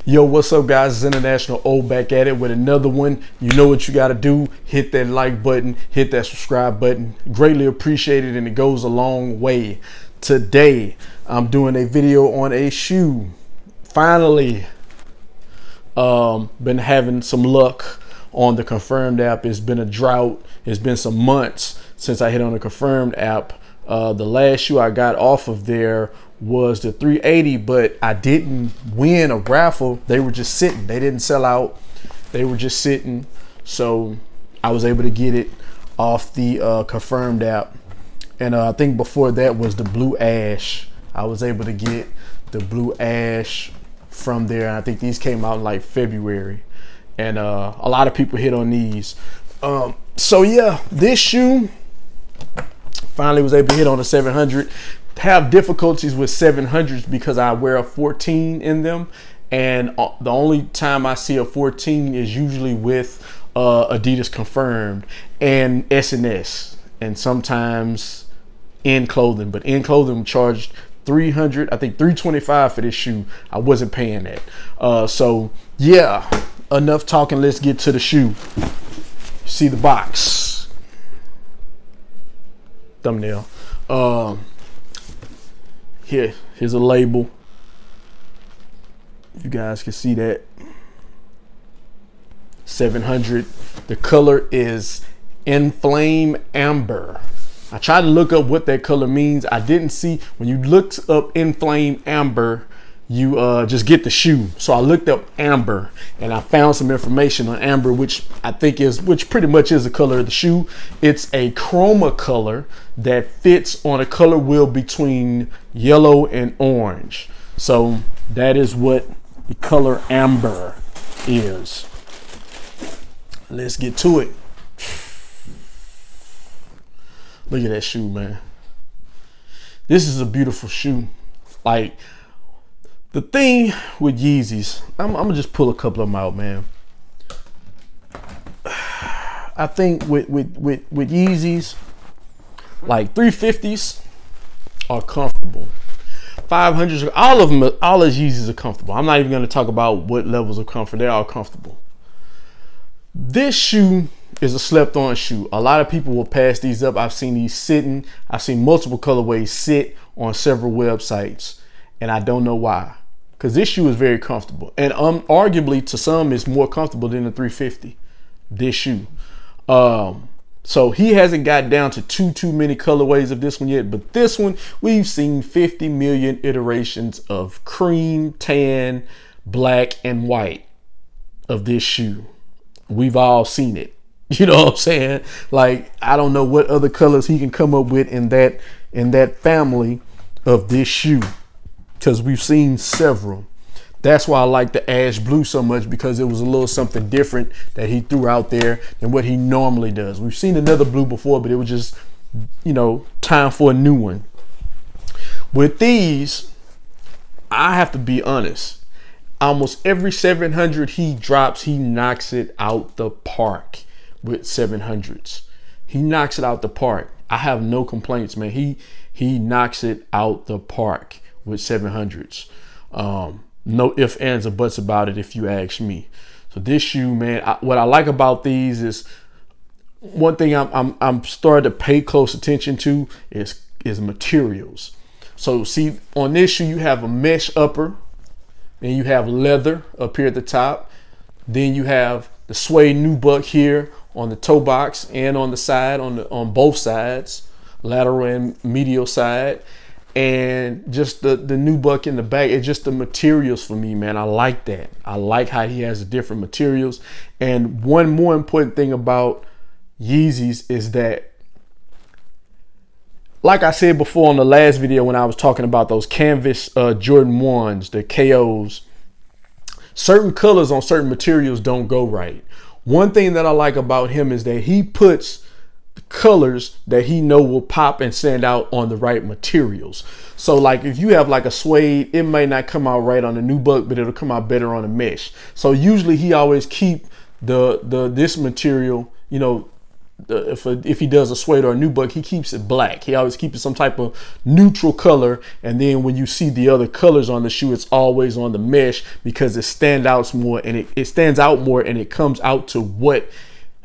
Yo, what's up, guys? It's International O back at it with another one. You know what you got to do. Hit that like button, hit that subscribe button. Greatly appreciated, and it goes a long way. Today, I'm doing a video on a shoe. Finally, been having some luck on the Confirmed app. It's been a drought. It's been some months since I hit on the Confirmed app. The last shoe I got off of there was the 380, but I didn't win a raffle. They were just sitting. They didn't sell out. They were just sitting. So I was able to get it off the Confirmed app. And I think before that was the Blue Ash. I was able to get the Blue Ash from there. And I think these came out in like February. And a lot of people hit on these. So yeah, this shoe finally was able to hit on a 700. Have difficulties with 700s because I wear a 14 in them, and the only time I see a 14 is usually with Adidas Confirmed and S&S, and sometimes In Clothing. But In Clothing charged 300, I think 325 for this shoe. I wasn't paying that. So yeah, enough talking. Let's get to the shoe. See the box. Thumbnail. Here's a label. You guys can see that. 700. The color is Enflame Amber. I tried to look up what that color means. I didn't see. When you looked up Enflame Amber, you just get the shoe. So I looked up amber and I found some information on amber, which pretty much is the color of the shoe. It's a chroma color that fits on a color wheel between yellow and orange. So that is what the color amber is. Let's get to it. Look at that shoe, man. This is a beautiful shoe. Like, the thing with Yeezys, I'm gonna just pull a couple of them out, man. I think with Yeezys, like 350s are comfortable. 500s, all of Yeezys are comfortable. I'm not even gonna talk about what levels of comfort. They're all comfortable. This shoe is a slept-on shoe. A lot of people will pass these up. I've seen these sitting. I've seen multiple colorways sit on several websites, and I don't know why. Because this shoe is very comfortable, and arguably to some it's more comfortable than the 350. This shoe. So he hasn't got down to too many colorways of this one yet, but this one we've seen 50 million iterations of cream, tan, black, and white of this shoe. We've all seen it. You know what I'm saying? Like, I don't know what other colors he can come up with in that family of this shoe, because we've seen several. That's why I like the ash blue so much, because it was a little something different that he threw out there than what he normally does. We've seen another blue before, but it was just, you know, time for a new one. With these, I have to be honest. Almost every 700 he drops, he knocks it out the park with 700s. He knocks it out the park. I have no complaints, man. He knocks it out the park with 700s. No ifs, ands, or buts about it, if you ask me. So this shoe, man, what I like about these is, one thing I'm starting to pay close attention to is materials. So see, on this shoe you have a mesh upper, and you have leather up here at the top. Then you have the suede nubuck here on the toe box and on the side, on both sides, lateral and medial side. And just the nubuck in the back. It's just the materials for me, man. I like that. I like how he has the different materials. And one more important thing about Yeezys is that, like I said before on the last video when I was talking about those canvas Jordan 1s, the KOs, certain colors on certain materials don't go right. One thing that I like about him is that he puts the colors that he know will pop and stand out on the right materials. So like if you have like a suede, it may not come out right on the nubuck, but it'll come out better on a mesh. So usually he always keep this material, you know, if he does a suede or a nubuck, he keeps it black. He always keeps it some type of neutral color. And then when you see the other colors on the shoe, it's always on the mesh because it stands out more, and it stands out more, and it comes out to what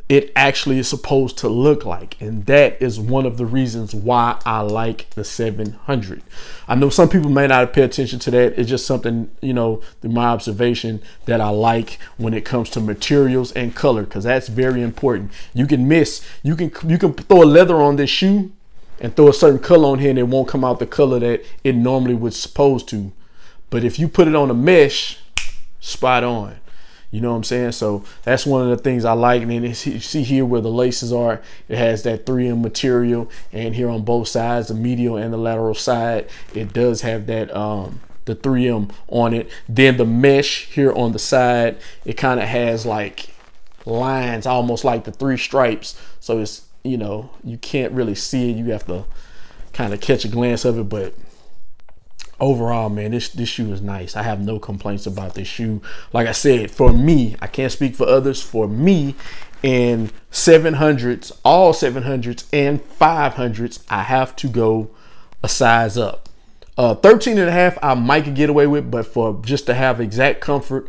it actually is supposed to look like. And that is one of the reasons why I like the 700. I know some people may not pay attention to that. It's just something, you know, through my observation, that I like when it comes to materials and color, because that's very important. You can throw a leather on this shoe and throw a certain color on here, and it won't come out the color that it normally was supposed to. But if you put it on a mesh, spot on. You know what I'm saying? So that's one of the things I like. And then you see here where the laces are, it has that 3M material. And here on both sides, the medial and the lateral side, it does have that the 3M on it. Then the mesh here on the side, it kind of has like lines, almost like the 3 stripes. So it's, you know, you can't really see it. You have to kind of catch a glance of it. But overall, man, this shoe is nice. I have no complaints about this shoe. Like I said, for me, I can't speak for others. For me, in 700s, all 700s and 500s, I have to go a size up. 13 and a half, I might could get away with, but for just to have exact comfort,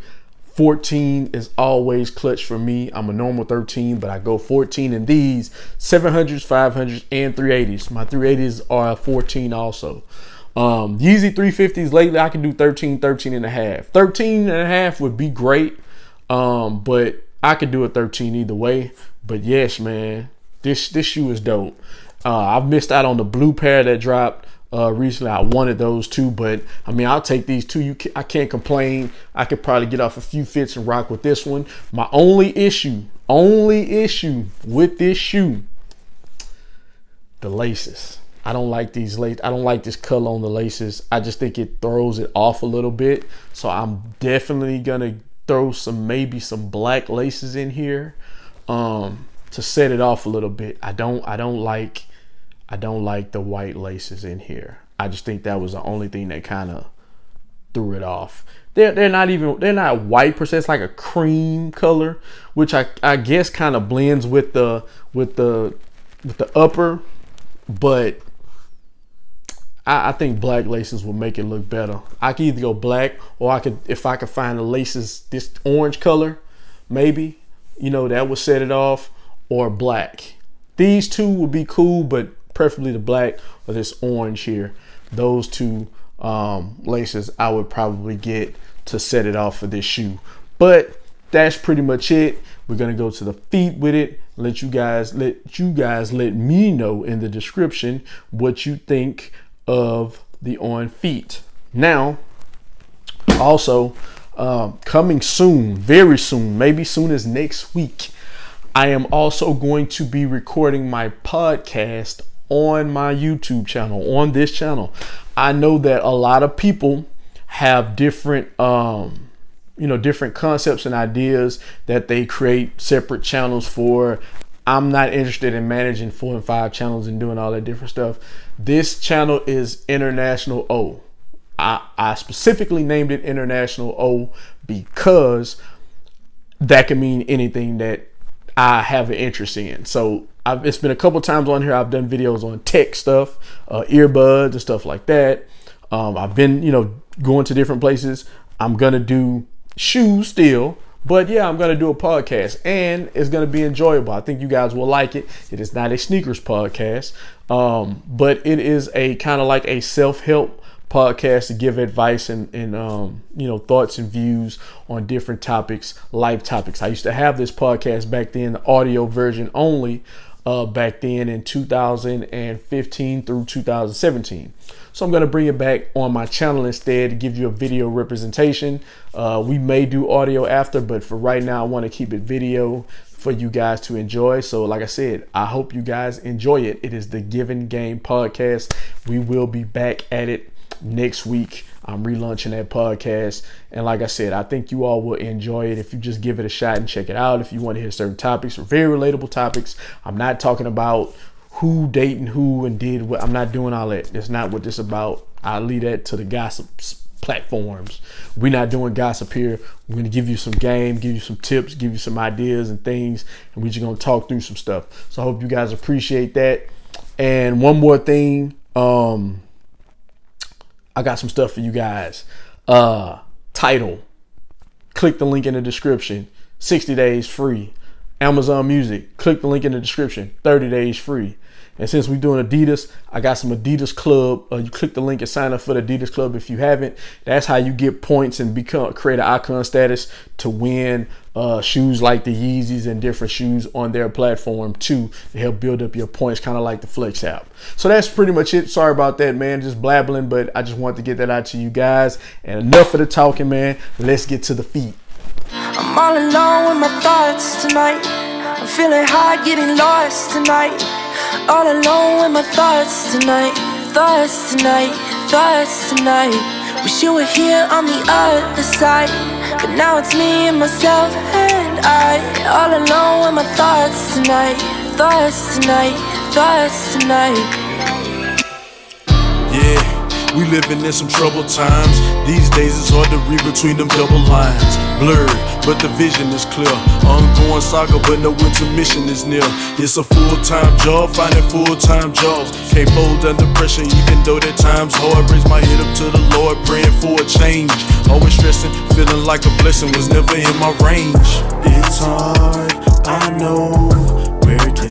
14 is always clutch for me. I'm a normal 13, but I go 14 in these 700s, 500s, and 380s. My 380s are a 14 also. Yeezy 350s lately, I can do 13 and a half. 13 and a half would be great, but I could do a 13 either way. But yes, man, this shoe is dope. I've missed out on the blue pair that dropped recently. I wanted those too, but I mean, I'll take these two. I can't complain. I could probably get off a few fits and rock with this one. My only issue with this shoe, the laces. I don't like these laces. I don't like this color on the laces. I just think it throws it off a little bit. So I'm definitely gonna throw maybe some black laces in here to set it off a little bit. I don't like the white laces in here. I just think that was the only thing that kind of threw it off. They're not white per se. It's like a cream color, which I guess kind of blends with the upper, but I think black laces will make it look better. I could either go black, or if I could find the laces this orange color, maybe, you know, that would set it off, or black. These two would be cool, but preferably the black or this orange here. Those two laces I would probably get to set it off for this shoe. But that's pretty much it. We're gonna go to the feet with it. Let you guys let me know in the description what you think of the on feet. Now, also coming soon, very soon, maybe soon as next week, I am also going to be recording my podcast on my YouTube channel, on this channel. I know that a lot of people have different different concepts and ideas that they create separate channels for. I'm not interested in managing 4 and 5 channels and doing all that different stuff. This channel is International O. I specifically named it International O because that can mean anything that I have an interest in. So it's been a couple times on here. I've done videos on tech stuff, earbuds and stuff like that. I've been, going to different places. I'm gonna do shoes still, but yeah, I'm gonna do a podcast, and it's gonna be enjoyable. I think you guys will like it. It is not a sneakers podcast, but it is a kind of like a self-help podcast to give advice and thoughts and views on different topics, life topics. I used to have this podcast back then, the audio version only, back then in 2015 through 2017. So I'm going to bring it back on my channel instead to give you a video representation. We may do audio after, but for right now, I want to keep it video for you guys to enjoy. So like I said, I hope you guys enjoy it. It is the Given Game podcast. We will be back at it next week. I'm relaunching that podcast, and like I said, I think you all will enjoy it if you just give it a shot and check it out. If you want to hear certain topics or very relatable topics, I'm not talking about who dating who and did what. I'm not doing all that. That's not what this is about. I'll leave that to the gossip platforms. We're not doing gossip here. We're going to give you some game, give you some tips, give you some ideas and things, and we're just going to talk through some stuff. So I hope you guys appreciate that. And one more thing, I got some stuff for you guys. Tidal. Click the link in the description. 60 days free. Amazon Music. Click the link in the description. 30 days free. And since we're doing Adidas, I got some Adidas Club. You click the link and sign up for the Adidas Club if you haven't. That's how you get points and create an icon status to win shoes like the Yeezys and different shoes on their platform too, to help build up your points, kind of like the Flex app. So that's pretty much it. Sorry about that, man. Just blabbling, but I just wanted to get that out to you guys. And enough of the talking, man. Let's get to the feet. I'm all alone with my thoughts tonight. I'm feeling high, getting lost tonight. All alone with my thoughts tonight. Thoughts tonight, thoughts tonight. Wish you were here on the other side, but now it's me and myself and I. All alone with my thoughts tonight. Thoughts tonight, thoughts tonight. Yeah, we living in some troubled times. These days it's hard to read between them double lines. Blurred, but the vision is clear. Ongoing saga, but no intermission is near. It's a full-time job, finding full-time jobs. Can't fold under pressure, even though that time's hard. Raise my head up to the Lord, praying for a change. Always stressing, feeling like a blessing was never in my range. It's hard, I know.